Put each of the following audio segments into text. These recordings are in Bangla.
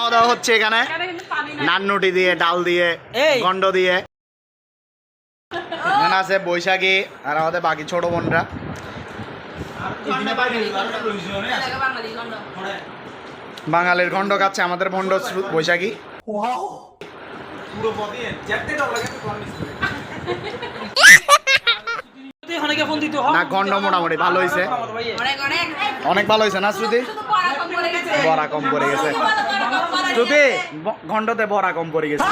খাওয়া দাওয়া হচ্ছে এখানে নান্নুটি দিয়ে, ডাল দিয়ে, গন্ড দিয়ে। এখানে আছে বৈশাখী আর আমাদের বাকি ছোট বোনরা। বাঙালির গন্ড খাচ্ছে আমাদের ভণ্ড বৈশাখী। না গন্ড মোটামুটি ভালো হয়েছে, অনেক ভালো হয়েছে না শ্রুতি? বড়া কম পড়ে গেছে শ্রুতি, গন্ডতে বড়া কম পড়ে গেছে।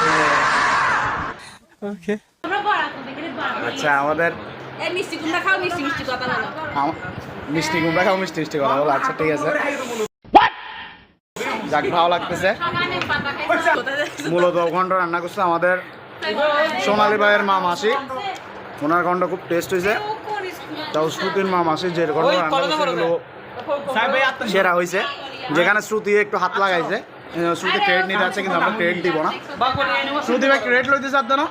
আচ্ছা আমাদের মিষ্টি কুমড়া খাও, মিষ্টি মিষ্টি কথা বলো। আচ্ছা ঠিক আছে, যাক ভালো লাগতেছে। মূলত গন্ড রান্না করছে আমাদের সোনালী ভাইয়ের মা মাসি, ওনার গন্ড খুব টেস্ট হয়েছে। তাও শ্রুতির মা মাসি যে গন্ড রান্না করছে এগুলো সেরা হয়েছে। যেখানে শ্রুতি একটু হাত লাগাইছে, শ্রুতি ক্রেডিট নিতে আছে, কিন্তু আমরা ক্রেডিট দিব না। শ্রুতি ভাই ক্রেডিট লইতে চাচ্ছ না?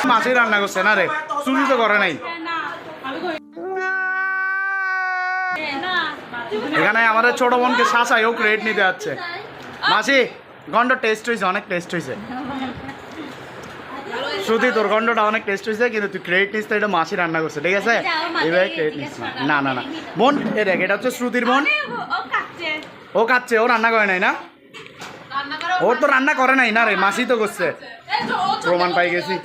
মাসি রান্না করছে না রে, শ্রুতি তো করে নাই। এখানে আমাদের ছোট বোনকে শাসাইও ক্রেডিট নিতে যাচ্ছে। মাসি গন্ড টেস্ট হয়েছে, অনেক টেস্ট হয়েছে। শ্রুতি তোর গন্ডটা অনেক টেস্ট হয়েছে, কিন্তু তুই ক্রেডিট নিস তো, এটা মাসি রান্না করছে, ঠিক আছে? এইভাবে ক্রেডিট নিস না। না না না বোন, এ দেখ এটা হচ্ছে শ্রুতির বোন, ও কাচ্ছে, ও রান্না করে নাই না, ওর তো রান্না করে নাই না রে, মাসি তো করছে। প্রমাণ পাই গেছি,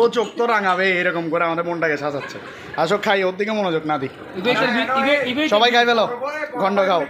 ও চোখ তো রাঙাবে এরকম করে আমাদের বোনটাকে সাজাচ্ছে। আসো খাই, ওর দিকে মনোযোগ না দিই। সবাই খাই ফেলো, গন্ড খাও।